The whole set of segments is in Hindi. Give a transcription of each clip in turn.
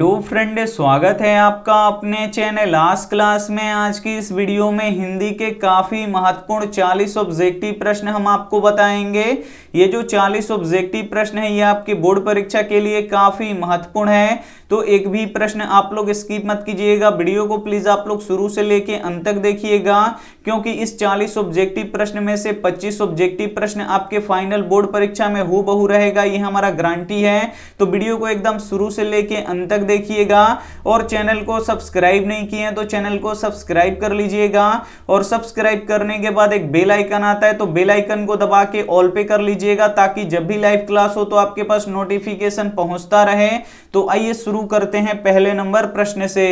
तो फ्रेंड, स्वागत है आपका अपने चैनल आज क्लास में। आज की इस वीडियो में हिंदी के काफी महत्वपूर्ण 40 ऑब्जेक्टिव प्रश्न हम आपको बताएंगे। ये जो 40 ऑब्जेक्टिव प्रश्न है ये आपके बोर्ड परीक्षा के लिए काफी महत्वपूर्ण है, तो एक भी प्रश्न आप लोग स्किप मत कीजिएगा। वीडियो को प्लीज आप लोग शुरू से लेके अंत तक देखिएगा, क्योंकि इस 40 ऑब्जेक्टिव प्रश्न में से 25 ऑब्जेक्टिव प्रश्न आपके फाइनल बोर्ड परीक्षा में हूबहू रहेगा, ये हमारा गारंटी है। तो वीडियो को एकदम शुरू से लेके अंत तक देखिएगा। और चैनल को सब्सक्राइब नहीं किए हैं तो चैनल को सब्सक्राइब कर लीजिएगा, और सब्सक्राइब करने के बाद एक बेल आइकन आता है तो बेल आइकन को दबा के ऑल पे कर लीजिएगा, ताकि जब भी लाइव क्लास हो तो आपके पास नोटिफिकेशन पहुंचता रहे। तो आइए शुरू करते हैं पहले नंबर प्रश्न से।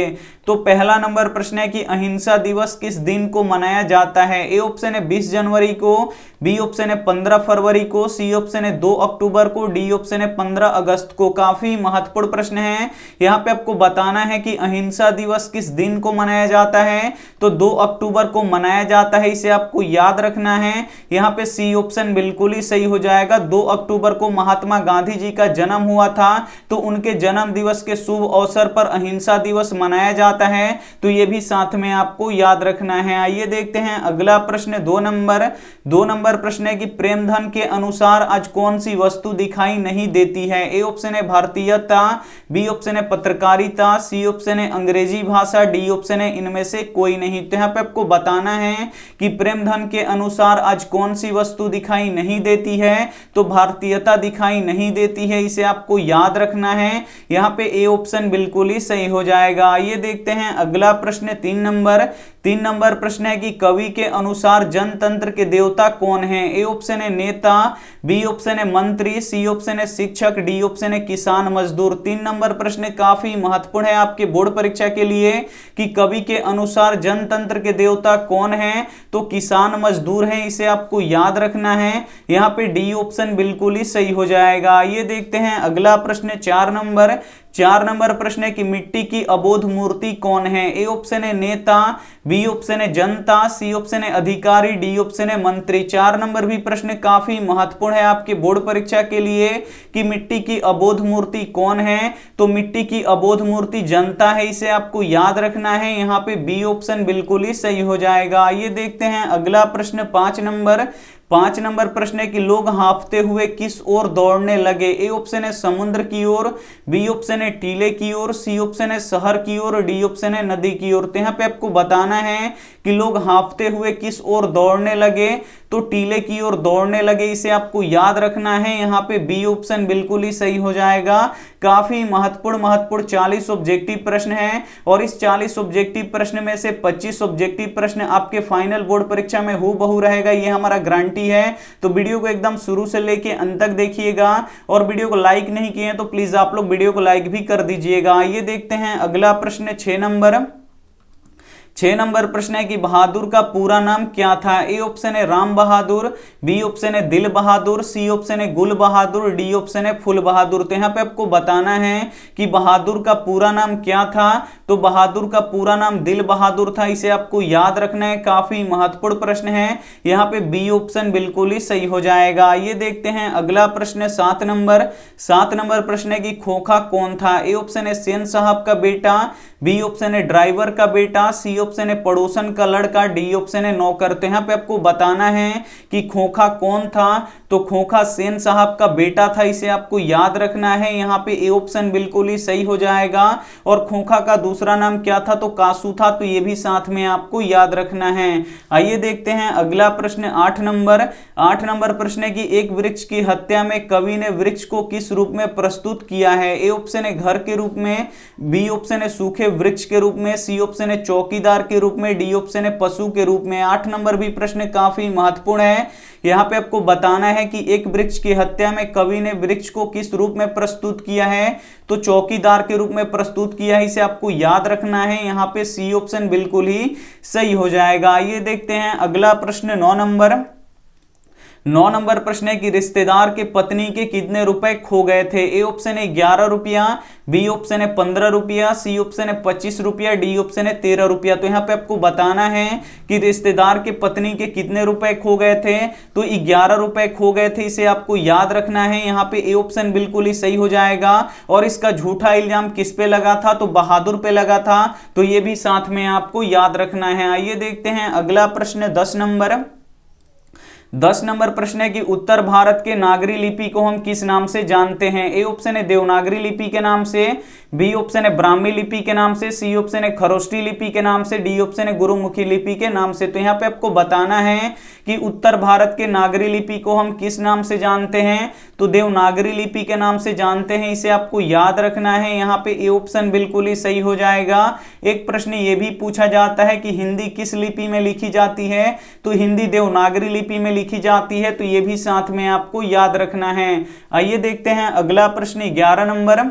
तो पहला नंबर प्रश्न है कि अहिंसा दिवस किस दिन को मनाया जाता है। ए ऑप्शन है 20 जनवरी को, बी ऑप्शन है 15 फरवरी को, सी ऑप्शन है 2 अक्टूबर को, डी ऑप्शन है 15 अगस्त को। काफी महत्वपूर्ण प्रश्न है। यहाँ पे आपको बताना है कि अहिंसा दिवस किस दिन को मनाया जाता है। तो 2 अक्टूबर को मनाया जाता है, इसे आपको याद रखना है। यहाँ पे सी ऑप्शन बिल्कुल ही सही हो जाएगा। 2 अक्टूबर को महात्मा गांधी जी का जन्म हुआ था, तो उनके जन्म दिवस के शुभ अवसर पर अहिंसा दिवस मनाया जाता है। तो ये भी साथ में आपको याद रखना है। आइए देखते हैं अगला प्रश्न। 2 नंबर प्रश्न है कि प्रेमधन के अनुसार आज कौन सी वस्तु दिखाई नहीं देती है। ए ऑप्शन है भारतीयता, बी ऑप्शन है पत्रकारिता, सी ऑप्शन है अंग्रेजी भाषा, डी ऑप्शन है इनमें से कोई नहीं। तो यहाँ पे आपको बताना है कि प्रेमधन के अनुसार आज कौन सी वस्तु दिखाई नहीं देती है। तो भारतीयता दिखाई नहीं देती है, इसे आपको याद रखना है। यहाँ पे ए ऑप्शन बिल्कुल ही सही हो जाएगा। आइए देखते हैं अगला प्रश्न। 3 नंबर प्रश्न है कि कवि के अनुसार जनतंत्र के देवता कौन है। ए ऑप्शन है नेता, बी ऑप्शन है मंत्री, सी ऑप्शन है शिक्षक, डी ऑप्शन है किसान मजदूर। 3 नंबर प्रश्न काफी महत्वपूर्ण है आपके बोर्ड परीक्षा के लिए कि कवि के अनुसार जनतंत्र के देवता कौन है। तो किसान मजदूर हैं, इसे आपको याद रखना है। यहाँ पे डी ऑप्शन बिल्कुल ही सही हो जाएगा। ये देखते हैं अगला प्रश्न। 4 नंबर प्रश्न है कि मिट्टी की अबोध मूर्ति कौन है। ए ऑप्शन है नेता, बी ऑप्शन है जनता, सी ऑप्शन है अधिकारी, डी ऑप्शन है मंत्री। 4 नंबर भी प्रश्न काफी महत्वपूर्ण है आपके बोर्ड परीक्षा के लिए कि मिट्टी की अबोध मूर्ति कौन है। तो मिट्टी की अबोध मूर्ति जनता है, इसे आपको याद रखना है। यहाँ पे बी ऑप्शन बिल्कुल ही सही हो जाएगा। ये देखते हैं अगला प्रश्न। 5 नंबर प्रश्न है कि लोग हांफते हुए किस ओर दौड़ने लगे। ए ऑप्शन है समुद्र की ओर, बी ऑप्शन है टीले की ओर, सी ऑप्शन है शहर की ओर, डी ऑप्शन है नदी की ओर। तो यहाँ पे आपको बताना है कि लोग हांफते हुए किस ओर दौड़ने लगे। तो टीले की ओर दौड़ने लगे, इसे आपको याद रखना है। यहाँ पे बी ऑप्शन बिल्कुल ही सही हो जाएगा। काफी महत्वपूर्ण 40 ऑब्जेक्टिव प्रश्न है, और इस 40 ऑब्जेक्टिव प्रश्न में से 25 ऑब्जेक्टिव प्रश्न आपके फाइनल बोर्ड परीक्षा में हूबहू रहेगा, ये हमारा गारंटी है। तो वीडियो को एकदम शुरू से लेके अंत तक देखिएगा, और वीडियो को लाइक नहीं किए हैं तो प्लीज आप लोग वीडियो को लाइक भी कर दीजिएगा। ये देखते हैं अगला प्रश्न। 6 नंबर प्रश्न है कि बहादुर का पूरा नाम क्या था। ए ऑप्शन है राम बहादुर, बी ऑप्शन है दिल बहादुर, सी ऑप्शन है गुल बहादुर, डी ऑप्शन है फुल बहादुर। तो यहाँ पे आपको बताना है कि बहादुर का पूरा नाम क्या था। तो बहादुर का पूरा नाम दिल बहादुर था, इसे आपको याद रखना है। काफी महत्वपूर्ण प्रश्न है। यहाँ पे बी ऑप्शन बिल्कुल ही सही हो जाएगा। ये देखते हैं अगला प्रश्न। 7 नंबर प्रश्न है कि खोखा कौन था। ए ऑप्शन है सेन साहब का बेटा, बी ऑप्शन है ड्राइवर का बेटा, सी ऑप्शन है पड़ोसन का लड़का, डी ऑप्शन है नौकर। तो यहाँ पे आपको बताना है कि खोखा कौन था। तो खोखा सेन साहब का बेटा था, इसे आपको याद रखना है। यहाँ पे ए ऑप्शन बिल्कुल ही सही हो जाएगा। और खोखा का दूसरा नाम क्या था। तो कासू था, तो ये भी साथ में आपको याद रखना है। आइए देखते हैं अगला प्रश्न। 8 नंबर प्रश्न है कि एक वृक्ष की हत्या में कवि ने वृक्ष को किस रूप में प्रस्तुत किया है। ए ऑप्शन है घर के रूप में, बी ऑप्शन है सूखे वृक्ष के रूप में, सी ऑप्शन है चौकीदार के रूप में, डी ऑप्शन है पशु के रूप में। 8 नंबर भी प्रश्न काफी महत्वपूर्ण है। यहाँ पे आपको बताना है कि एक वृक्ष की हत्या में कवि ने वृक्ष को किस रूप में प्रस्तुत किया है। तो चौकीदार के रूप में प्रस्तुत किया है, इसे आपको याद रखना है। यहाँ पे सी ऑप्शन बिल्कुल ही सही हो जाएगा। ये देखते हैं अगला प्रश्न। 9 नंबर प्रश्न है कि रिश्तेदार के पत्नी के कितने रुपए खो गए थे। ए ऑप्शन है 11 रुपया, बी ऑप्शन है 15 रुपया, सी ऑप्शन है 25 रुपया, डी ऑप्शन है 13 रुपया। तो यहाँ पे आपको बताना है कि रिश्तेदार के पत्नी के कितने रुपए खो गए थे। तो 11 रुपए खो गए थे, इसे आपको याद रखना है। यहाँ पे ए ऑप्शन बिल्कुल ही सही हो जाएगा। और इसका झूठा इल्जाम किस पे लगा था, तो बहादुर पे लगा था। तो ये भी साथ में आपको याद रखना है। आइए देखते हैं अगला प्रश्न 10 नंबर। 10 नंबर प्रश्न है कि उत्तर भारत के नागरी लिपि को हम किस नाम से जानते हैं। ए ऑप्शन है देवनागरी लिपि के नाम से, बी ऑप्शन है ब्राह्मी लिपि के नाम से, सी ऑप्शन है खरोष्टी लिपि के नाम से, डी ऑप्शन है गुरुमुखी लिपि के नाम से। तो यहाँ पे आपको बताना है कि उत्तर भारत के नागरी लिपि को हम किस नाम से जानते हैं। तो देवनागरी लिपि के नाम से जानते हैं, इसे आपको याद रखना है। यहाँ पे ए ऑप्शन बिल्कुल ही सही हो जाएगा। एक प्रश्न ये भी पूछा जाता है कि हिंदी किस लिपि में लिखी जाती है। तो हिंदी देवनागरी लिपि में लिखी जाती है। तो ये भी साथ में आपको याद रखना है। आइए देखते हैं अगला प्रश्न 11 नंबर।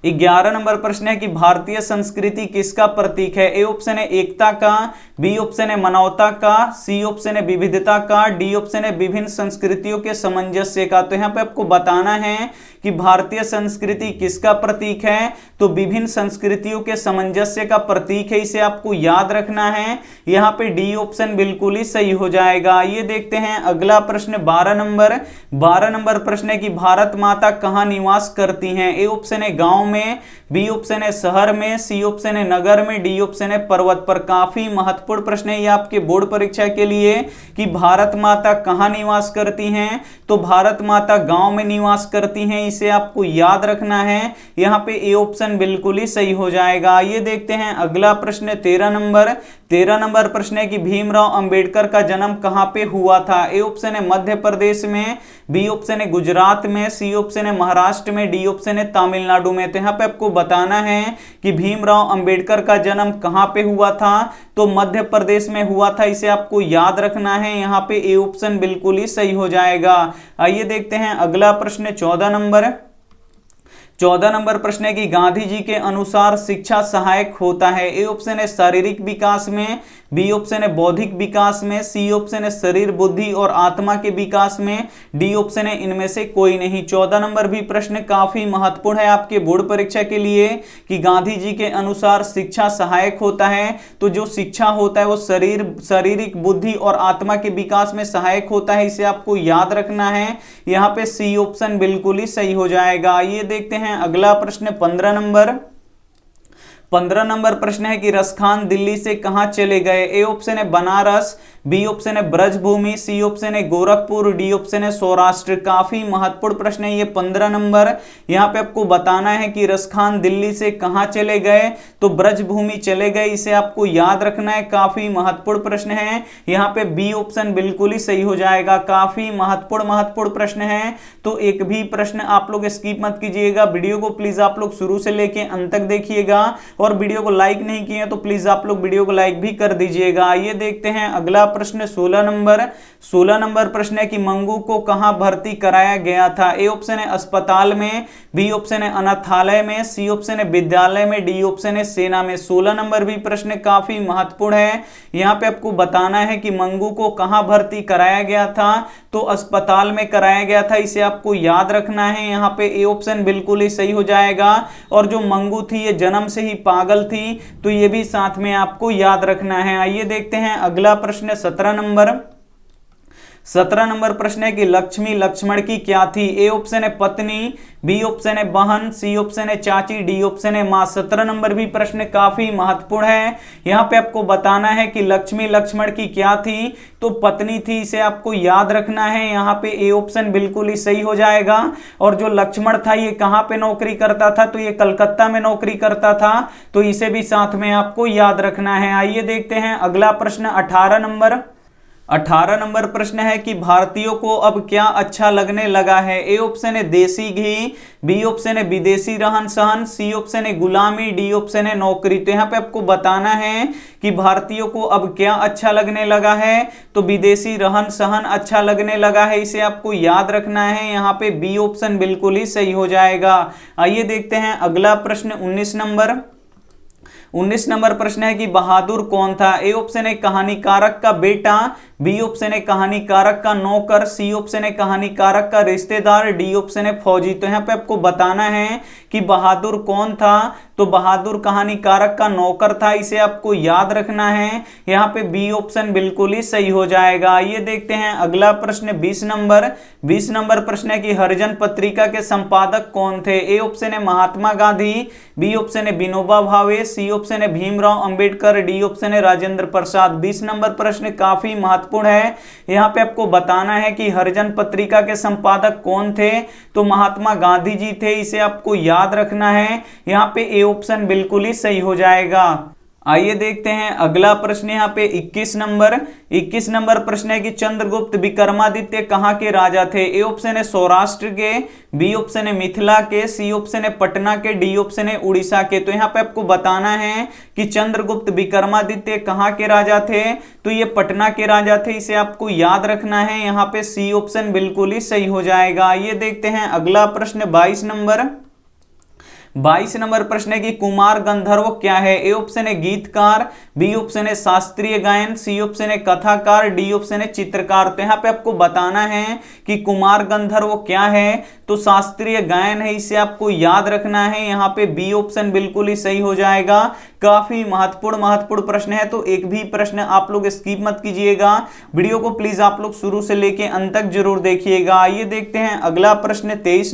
11 नंबर प्रश्न है कि भारतीय संस्कृति किसका प्रतीक है। ए ऑप्शन है एकता का, बी ऑप्शन है मानवता का, सी ऑप्शन है विविधता का, डी ऑप्शन है विभिन्न संस्कृतियों के सामंजस्य का। तो यहाँ पे आपको बताना है कि भारतीय संस्कृति किसका प्रतीक है। तो विभिन्न संस्कृतियों के सामंजस्य का प्रतीक है, इसे आपको याद रखना है। यहाँ पे डी ऑप्शन बिल्कुल ही सही हो जाएगा। ये देखते हैं अगला प्रश्न 12 नंबर। 12 नंबर प्रश्न है कि भारत माता कहाँ निवास करती हैं। ए ऑप्शन है गांव में, बी ऑप्शन है शहर में, सी ऑप्शन है नगर में, डी ऑप्शन है पर्वत पर। काफी महत्वपूर्ण प्रश्न है ये आपके बोर्ड परीक्षा के लिए कि भारत माता कहाँ निवास करती हैं। तो भारत माता गांव में निवास करती हैं, इसे आपको याद रखना है। यहाँ पे ए ऑप्शन बिल्कुल ही सही हो जाएगा। ये देखते हैं अगला प्रश्न 13 नंबर। 13 नंबर प्रश्न है कि भीमराव अंबेडकर का जन्म कहाँ पे हुआ था। ए ऑप्शन है मध्य प्रदेश में, बी ऑप्शन है गुजरात में, सी ऑप्शन है महाराष्ट्र में, डी ऑप्शन है तमिलनाडु में। तो यहाँ पे आपको बताना है कि भीमराव अंबेडकर का जन्म कहाँ पे हुआ था। तो मध्य प्रदेश में हुआ था, इसे आपको याद रखना है। यहाँ पे ए ऑप्शन बिल्कुल ही सही हो जाएगा। आइए देखते हैं अगला प्रश्न 14 नंबर। 14 नंबर प्रश्न है कि गांधी जी के अनुसार शिक्षा सहायक होता है। ए ऑप्शन है शारीरिक विकास में, बी ऑप्शन है बौद्धिक विकास में, सी ऑप्शन है शरीर बुद्धि और आत्मा के विकास में, डी ऑप्शन है इनमें से कोई नहीं। 14 नंबर भी प्रश्न काफी महत्वपूर्ण है आपके बोर्ड परीक्षा के लिए कि गांधी जी के अनुसार शिक्षा सहायक होता है। तो जो शिक्षा होता है वो शारीरिक बुद्धि और आत्मा के विकास में सहायक होता है, इसे आपको याद रखना है। यहाँ पे सी ऑप्शन बिल्कुल ही सही हो जाएगा। ये देखते हैं अगला प्रश्न 15 नंबर। 15 नंबर प्रश्न है कि रसखान दिल्ली से कहां चले गए। ए ऑप्शन है बनारस, बी ऑप्शन है ब्रजभूमि, सी ऑप्शन है गोरखपुर, डी ऑप्शन है सौराष्ट्र। काफी महत्वपूर्ण प्रश्न है ये 15 नंबर। यहाँ पे आपको बताना है कि रसखान दिल्ली से कहां चले गए। तो ब्रजभूमि चले गए, इसे आपको याद रखना है। काफी महत्वपूर्ण प्रश्न है। यहाँ पे बी ऑप्शन बिल्कुल ही सही हो जाएगा। काफी महत्वपूर्ण प्रश्न है। तो एक भी प्रश्न आप लोग स्किप मत कीजिएगा। वीडियो को प्लीज आप लोग शुरू से लेके अंत तक देखिएगा। और वीडियो को लाइक नहीं किए तो प्लीज आप लोग वीडियो को लाइक भी कर दीजिएगा। ये देखते हैं अगला प्रश्न 16 नंबर। 16 नंबर प्रश्न है कि मंगू को कहां भर्ती कराया गया था। ए ऑप्शन है अस्पताल में, बी ऑप्शन है अनाथालय में, सी ऑप्शन है विद्यालय में, डी ऑप्शन है सेना में। 16 नंबर भी प्रश्न काफी महत्वपूर्ण है। यहाँ पे आपको बताना है कि मंगू को कहां भर्ती कराया गया था। तो अस्पताल में कराया गया था, इसे आपको याद रखना है। यहाँ पे ए ऑप्शन बिल्कुल ही सही हो जाएगा। और जो मंगू थी ये जन्म से ही पागल थी, तो ये भी साथ में आपको याद रखना है। आइए देखते हैं अगला प्रश्न 17 नंबर। 17 नंबर प्रश्न है कि लक्ष्मी लक्ष्मण की क्या थी। ए ऑप्शन है पत्नी, बी ऑप्शन है बहन, सी ऑप्शन है चाची, डी ऑप्शन है मां। 17 नंबर भी प्रश्न काफी महत्वपूर्ण है। यहाँ पे आपको बताना है कि लक्ष्मी लक्ष्मण की क्या थी। तो पत्नी थी, इसे आपको याद रखना है। यहाँ पे ए ऑप्शन बिल्कुल ही सही हो जाएगा। और जो लक्ष्मण था ये कहाँ पे नौकरी करता था। तो ये कलकत्ता में नौकरी करता था, तो इसे भी साथ में आपको याद रखना है। आइए देखते हैं अगला प्रश्न 18 नंबर। 18 नंबर प्रश्न है कि भारतीयों को अब क्या अच्छा लगने लगा है। ए ऑप्शन है देसी घी, बी ऑप्शन है विदेशी रहन सहन, सी ऑप्शन है गुलामी, डी ऑप्शन है नौकरी। तो यहाँ पे आपको बताना है कि भारतीयों को अब क्या अच्छा लगने लगा है। तो विदेशी रहन सहन अच्छा लगने लगा है, इसे आपको याद रखना है। यहाँ पे बी ऑप्शन बिल्कुल ही सही हो जाएगा। आइए देखते हैं अगला प्रश्न 19 नंबर। 19 नंबर प्रश्न है कि बहादुर कौन था। ए ऑप्शन है कहानीकारक का बेटा, बी ऑप्शन है कहानीकारक का नौकर, सी ऑप्शन है कहानीकारक का रिश्तेदार, डी ऑप्शन है फौजी। तो यहाँ पे आपको बताना है कि बहादुर कौन था, तो बहादुर कहानीकारक का नौकर था, इसे आपको याद रखना है। यहाँ पे बी ऑप्शन बिल्कुल ही सही हो जाएगा। आइए देखते हैं अगला प्रश्न 20 नंबर प्रश्न है कि हरिजन पत्रिका के संपादक कौन थे। ए ऑप्शन है महात्मा गांधी, बी ऑप्शन है विनोबा भावे, सी ऑप्शन है भीमराव अंबेडकर, डी ऑप्शन है राजेंद्र प्रसाद। 20 नंबर प्रश्न काफी महत्वपूर्ण है। यहाँ पे आपको बताना है कि हरिजन पत्रिका के संपादक कौन थे, तो महात्मा गांधी जी थे, इसे आपको याद रखना है। यहाँ पे ए ऑप्शन बिल्कुल ही सही हो जाएगा। आइए देखते हैं अगला प्रश्न यहाँ पे 21 नंबर प्रश्न है कि चंद्रगुप्त विक्रमादित्य कहाँ के राजा थे। ए ऑप्शन है सौराष्ट्र के, बी ऑप्शन है मिथिला के, सी ऑप्शन है पटना के, डी ऑप्शन है उड़ीसा के। तो यहाँ पे आपको बताना है कि चंद्रगुप्त विक्रमादित्य कहाँ के राजा थे, तो ये पटना के राजा थे, इसे आपको याद रखना है। यहाँ पे सी ऑप्शन बिल्कुल ही सही हो जाएगा। ये देखते हैं अगला प्रश्न 22 नंबर प्रश्न है कि कुमार गंधर्व क्या है। ए ऑप्शन है गीतकार, बी ऑप्शन है शास्त्रीय गायन, सी ऑप्शन है कथाकार, डी ऑप्शन है चित्रकार। तो यहाँ पे आपको बताना है कि कुमार गंधर्व क्या है, तो शास्त्रीय गायन है, इसे आपको याद रखना है। यहाँ पे बी ऑप्शन बिल्कुल ही सही हो जाएगा। काफी महत्वपूर्ण प्रश्न है, तो एक भी प्रश्न आप लोग स्किप मत कीजिएगा। वीडियो को प्लीज आप लोग शुरू से लेके अंत तक जरूर देखिएगा। आइए देखते हैं अगला प्रश्न 23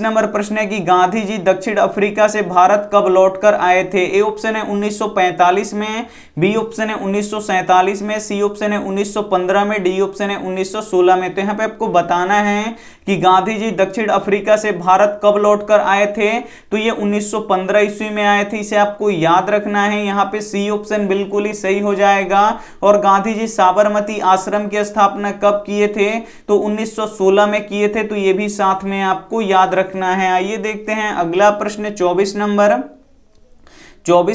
नंबर प्रश्न है कि गांधी जी दक्षिण अफ्रीका से भारत कब लौटकर आए थे। ए ऑप्शन है 1945 में, बी ऑप्शन है 1947 में, सी ऑप्शन है 1915 में, डी ऑप्शन है 1916 में। तो यहाँ पे आपको बताना है कि गांधी जी दक्षिण अफ्रीका से भारत कब लौटकर आए थे, तो ये 1915 ईस्वी में आए थे, इसे आपको याद रखना है। यहाँ पे सी ऑप्शन बिल्कुल ही सही हो जाएगा। और गांधी जी साबरमती आश्रम की स्थापना कब किए थे, तो 1916 में किए थे, तो ये भी साथ में आपको याद रखना है। आइए देखते हैं अगला प्रश्न 24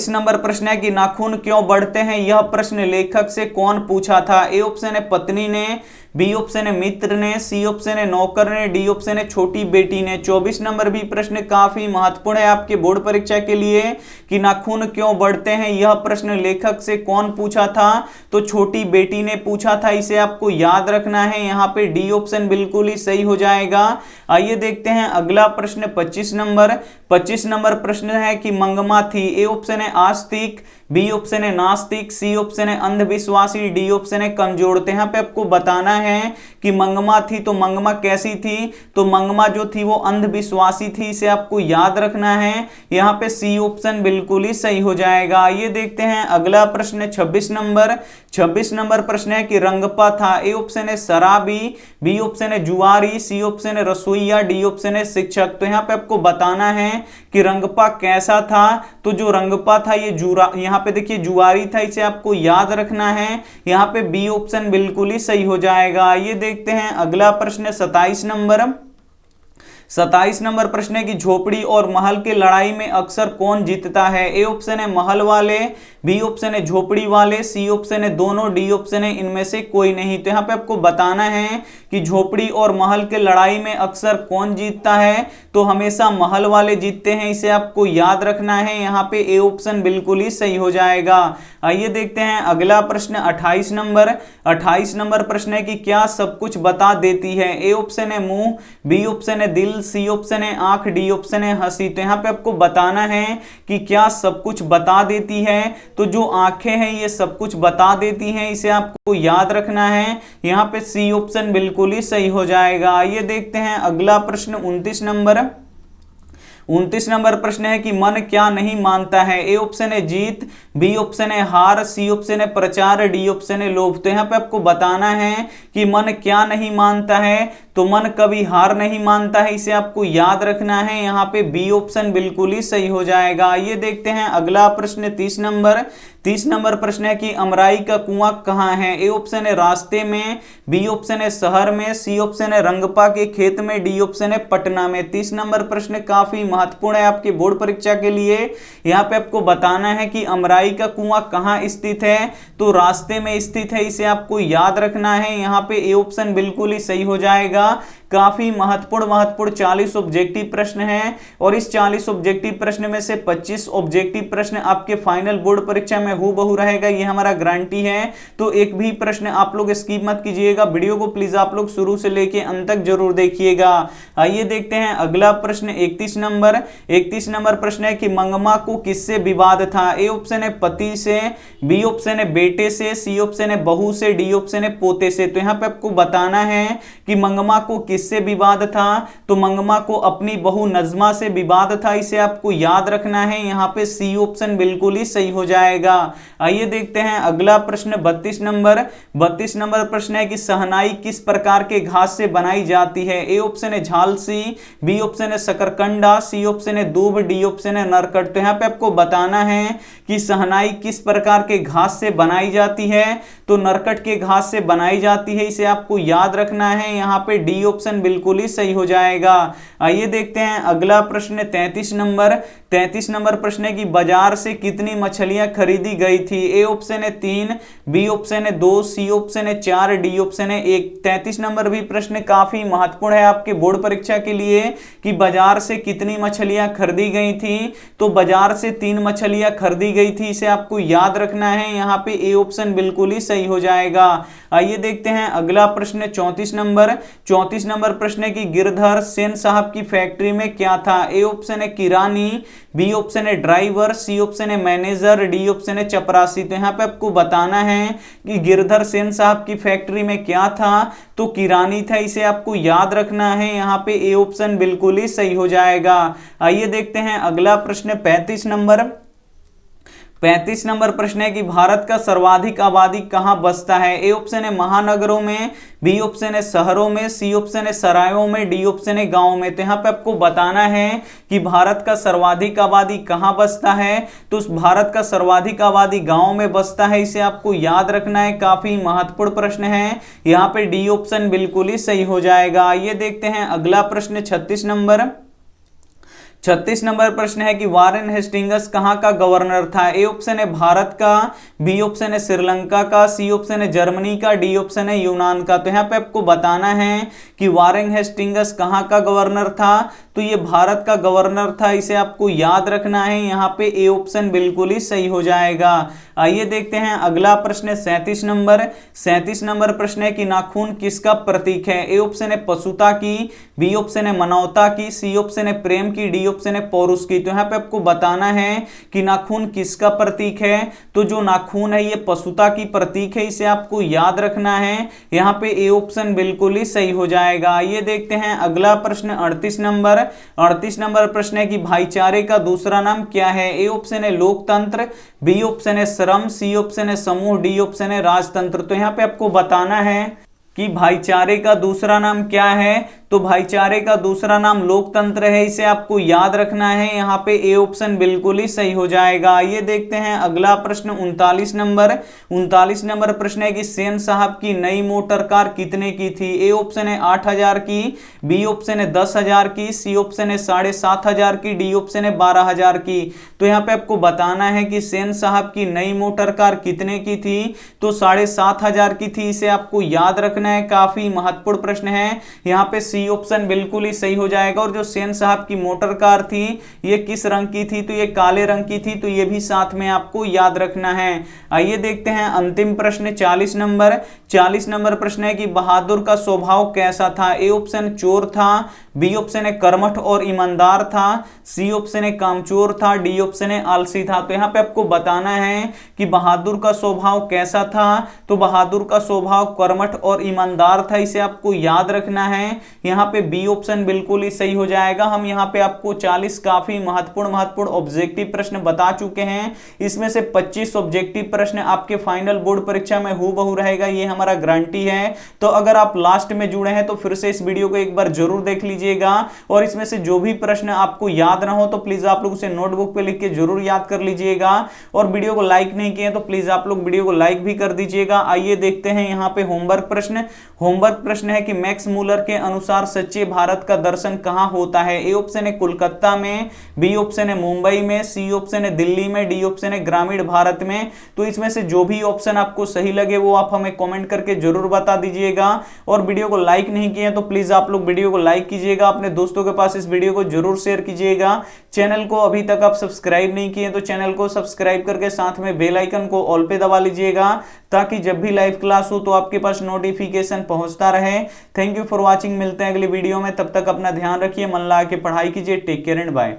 नंबर प्रश्न है कि नाखून क्यों बढ़ते हैं, यह प्रश्न लेखक से कौन पूछा था। ए ऑप्शन है पत्नी ने, बी ऑप्शन है मित्र ने, सी ऑप्शन है नौकर ने, डी ऑप्शन है छोटी बेटी ने। 24 नंबर भी प्रश्न काफी महत्वपूर्ण है आपके बोर्ड परीक्षा के लिए कि नाखून क्यों बढ़ते हैं, यह प्रश्न लेखक से कौन पूछा था, तो छोटी बेटी ने पूछा था, इसे आपको याद रखना है। यहाँ पे डी ऑप्शन बिल्कुल ही सही हो जाएगा। आइए देखते हैं अगला प्रश्न 25 नंबर प्रश्न है कि मंगमा थी। ए ऑप्शन है आस्तिक, बी ऑप्शन है नास्तिक, सी ऑप्शन है अंधविश्वासी, डी ऑप्शन है कमजोर। तो यहाँ पे आपको बताना है कि मंगमा थी, तो मंगमा कैसी थी, तो मंगमा जो थी वो अंधविश्वासी थी, इसे आपको याद रखना है। यहाँ पे सी ऑप्शन बिल्कुल ही सही हो जाएगा। ये देखते हैं अगला प्रश्न 26 नंबर प्रश्न है कि रंगपा था। ए ऑप्शन है शराबी, बी ऑप्शन है जुआरी, सी ऑप्शन है रसोईया, डी ऑप्शन है शिक्षक। तो यहाँ पे आपको बताना है कि रंगपा कैसा था, तो जो रंगपा था ये यहाँ पे देखिए जुआरी था, इसे आपको याद रखना है। यहाँ पे बी ऑप्शन बिल्कुल ही सही हो जाएगा। ये देखते हैं अगला प्रश्न 27 नंबर प्रश्न है कि झोपड़ी और महल के लड़ाई में अक्सर कौन जीतता है। ए ऑप्शन है महल वाले, बी ऑप्शन है झोपड़ी वाले, सी ऑप्शन है दोनों, डी ऑप्शन है इनमें से कोई नहीं। तो यहाँ पे आपको बताना है कि झोपड़ी और महल के लड़ाई में अक्सर कौन जीतता है, तो हमेशा महल वाले जीतते हैं, इसे आपको याद रखना है। यहाँ पे ए ऑप्शन बिल्कुल ही सही हो जाएगा। आइए देखते हैं अगला प्रश्न 28 नंबर प्रश्न है कि क्या सब कुछ बता देती है। ए ऑप्शन है मुंह, बी ऑप्शन है दिल, सी ऑप्शन है आंख, डी ऑप्शन है हंसी। तो यहाँ पे आपको बताना है कि क्या सब कुछ बता देती है, तो जो आंखें हैं ये सब कुछ बता देती हैं, इसे आपको याद रखना है। यहाँ पे सी ऑप्शन बिल्कुल ही सही हो जाएगा। ये देखते हैं अगला प्रश्न 29 नंबर प्रश्न है कि मन क्या नहीं मानता है। ए ऑप्शन है जीत, बी ऑप्शन है हार, सी ऑप्शन है प्रचार, डी ऑप्शन है लोभ। तो यहाँ पे आपको बताना है कि मन क्या नहीं मानता है, तो मन कभी हार नहीं मानता है, इसे आपको याद रखना है। यहाँ पे बी ऑप्शन बिल्कुल ही सही हो जाएगा। ये देखते हैं अगला प्रश्न 30 नंबर प्रश्न है कि अमराई का कुआं कहाँ है। ए ऑप्शन है रास्ते में, बी ऑप्शन है शहर में, सी ऑप्शन है रंगपा के खेत में, डी ऑप्शन है पटना में। 30 नंबर प्रश्न काफी महत्वपूर्ण है आपके बोर्ड परीक्षा के लिए। यहाँ पे आपको बताना है कि अमराई का कुआं कहाँ स्थित है, तो रास्ते में स्थित है, इसे आपको याद रखना है। यहाँ पे ए ऑप्शन बिल्कुल ही सही हो जाएगा। काफी महत्वपूर्ण 40 ऑब्जेक्टिव प्रश्न हैं और इस 40 ऑब्जेक्टिव प्रश्न में से 25 ऑब्जेक्टिव प्रश्न आपके फाइनल बोर्ड परीक्षा में हूबहू रहेगा, ये हमारा गारंटी है। तो एक भी प्रश्न आप लोग स्किप मत कीजिएगा, वीडियो को प्लीज आप लोग शुरू से लेके अंत तक जरूर देखिएगा। आइए देखते हैं अगला प्रश्न 31 नंबर प्रश्न है कि मंगमा को किससे विवाद था। ए ऑप्शन है पति से, बी ऑप्शन है बेटे से, सी ऑप्शन है बहू से, डी ऑप्शन है पोते से। तो यहां पे आपको बताना है कि मंगमा को किससे विवाद था। तो मंगमा को अपनी बहू नजमा से विवाद था, इसे आपको याद रखना है। यहां पे सी ऑप्शन बिल्कुल ही सही हो जाएगा। आइए देखते हैं अगला प्रश्न 32 नंबर प्रश्न है कि शहनाई किस प्रकार के घास से बनाई जाती है। ए ऑप्शन है झालसी, बी ऑप्शन है शकरकंडा, सी ऑप्शन है दूब, डी ऑप्शन है नरकट। तो यहां पे आपको बताना है कि शहनाई किस प्रकार के घास से बनाई जाती है। तो नरकट के घास से बनाई जाती है, इसे आपको याद रखना है। यहां पे डी ऑप्शन बिल्कुल ही सही हो जाएगा। आइए देखते हैं अगला प्रश्न 33 नंबर प्रश्न है कि बाजार से कितनी मछलियां खरीदी गई थी। ए ऑप्शन है 3, बी ऑप्शन है 2, सी ऑप्शन है 4, डी ऑप्शन है 1। 33 नंबर भी प्रश्न काफी महत्वपूर्ण है आपके बोर्ड परीक्षा के लिए कि बाजार से कितनी मछलियां खरीदी गई थी। तो बाजार से 3 मछलियां खरीदी गई थी, इसे आपको याद रखना है। यहां पे ए ऑप्शन बिल्कुल ही सही हो जाएगा। आइए देखते हैं अगला प्रश्न 34 नंबर प्रश्न है कि गिरधर सेन साहब की फैक्ट्री में क्या था। ए ऑप्शन है किरानी, बी ऑप्शन है ड्राइवर, सी ऑप्शन है मैनेजर, डी ऑप्शन है चपरासी। तो यहां पे आपको बताना है कि गिरधर सेन साहब की फैक्ट्री में क्या था। तो किरानी था, इसे आपको याद रखना है। यहां पे ए ऑप्शन बिल्कुल ही सही हो जाएगा। आइए देखते हैं अगला प्रश्न 35 नंबर प्रश्न है कि भारत का सर्वाधिक आबादी कहां बसता है। ए ऑप्शन है महानगरों में, बी ऑप्शन है शहरों में, सी ऑप्शन है सरायों में, डी ऑप्शन है गांव में। तो यहां पे आपको बताना है कि भारत का सर्वाधिक आबादी कहां बसता है। तो भारत का सर्वाधिक आबादी गांव में बसता है, इसे आपको याद रखना है। काफी महत्वपूर्ण प्रश्न है, यहां पे डी ऑप्शन बिल्कुल ही सही हो जाएगा। ये देखते हैं अगला प्रश्न 36 नंबर प्रश्न है कि वारेन हेस्टिंग्स कहां का गवर्नर था। ए ऑप्शन है भारत का, बी ऑप्शन है श्रीलंका का, सी ऑप्शन है जर्मनी का, डी ऑप्शन है यूनान का। तो यहां पे आपको बताना है कि वारेन हेस्टिंग्स कहां का गवर्नर था। तो ये भारत का गवर्नर था, इसे आपको याद रखना है। यहां पे ए ऑप्शन बिल्कुल ही सही हो जाएगा। आइए देखते हैं अगला प्रश्न 37 नंबर प्रश्न है कि नाखून किसका प्रतीक है। ए ऑप्शन है पशुता की, बी ऑप्शन है मानवता की, सी ऑप्शन है प्रेम की, डी ऑप्शन है पौरुष की। तो यहां पे आपको बताना है कि नाखून किसका प्रतीक है। तो जो नाखून है ये पशुता की प्रतीक है, इसे आपको याद रखना है। यहां पे ए ऑप्शन बिल्कुल ही सही हो जाएगा। ये देखते हैं अगला प्रश्न 38 नंबर प्रश्न है कि भाईचारे का दूसरा नाम क्या है। ए ऑप्शन है लोकतंत्र, बी ऑप्शन है श्रम, सी ऑप्शन है समूह, डी ऑप्शन है राजतंत्र। तो यहां पे आपको बताना है कि भाईचारे का दूसरा नाम क्या है। तो भाईचारे का दूसरा नाम लोकतंत्र है, इसे आपको याद रखना है। यहाँ पे ए ऑप्शन बिल्कुल ही सही हो जाएगा। ये देखते हैं अगला प्रश्न 39 नंबर प्रश्न है कि सेन साहब की नई मोटर कार कितने की थी। ए ऑप्शन है 8,000 की, बी ऑप्शन है 10,000 की, सी ऑप्शन है 7,500 की, डी ऑप्शन है 12,000 की। तो यहाँ पे आपको बताना है कि सेन साहब की नई मोटर कार कितने की थी। तो 7,500 की थी, इसे आपको याद रखना है। काफी महत्वपूर्ण प्रश्न है, यहाँ पे सी ऑप्शन बिल्कुल ही सही हो जाएगा। और जो सेन साहब की मोटर कार थी ये किस रंग की थी। तो ये काले रंग की थी, तो ये भी साथ में आपको याद रखना है। आइए देखते हैं अंतिम प्रश्न 40 नंबर प्रश्न है कि बहादुर का स्वभाव कैसा था। ए ऑप्शन चोर था, बी ऑप्शन है कर्मठ और ईमानदार था, सी ऑप्शन है कामचोर था, डी ऑप्शन है आलसी था। तो यहाँ पे आपको बताना है कि बहादुर का स्वभाव कैसा था। तो बहादुर का स्वभाव कर्मठ और ईमानदार था, इसे आपको याद रखना है। यहाँ पे बी ऑप्शन बिल्कुल ही सही हो जाएगा। हम यहाँ पे आपको 40 काफी महत्वपूर्ण ऑब्जेक्टिव प्रश्न बता चुके हैं। इसमें से 25 ऑब्जेक्टिव प्रश्न आपके फाइनल बोर्ड परीक्षा में हूबहू रहेगा, ये हमारा गारंटी है। तो अगर आप लास्ट में जुड़े हैं तो फिर से इस वीडियो को एक बार जरूर देख लीजिएगा। और इसमें से जो भी प्रश्न आपको याद ना हो तो प्लीज आप लोग उसे नोटबुक पे लिख के जरूर याद कर लीजिएगा। और वीडियो को लाइक नहीं किए तो प्लीज आप लोग वीडियो को लाइक भी कर दीजिएगा। आइए देखते हैं यहाँ पे होमवर्क प्रश्न है कि मैक्स मूलर के अनुसार सच्चे भारत का दर्शन कहां होता है। ए ऑप्शन है कोलकाता में, बी ऑप्शन है मुंबई में, सी ऑप्शन है दिल्ली में, डी ऑप्शन है ग्रामीण भारत में। तो इसमें से जो भी ऑप्शन आपको सही लगे वो आप हमें कमेंट कमेंट करके जरूर बता दीजिएगा। और वीडियो को लाइक नहीं किए तो प्लीज आप लोग वीडियो को लाइक कीजिएगा, अपने दोस्तों के पास इस वीडियो को जरूर शेयर कीजिएगा। चैनल को अभी तक आप सब्सक्राइब नहीं किए तो चैनल को सब्सक्राइब करके साथ में बेल आइकन को ऑल पे दबा लीजिएगा, ताकि जब भी लाइव क्लास हो तो आपके पास नोटिफिकेशन पहुंचता रहे। थैंक यू फॉर वॉचिंग, मिलते हैं अगली वीडियो में, तब तक अपना ध्यान रखिए, मन लगा के पढ़ाई कीजिए। Take care and bye.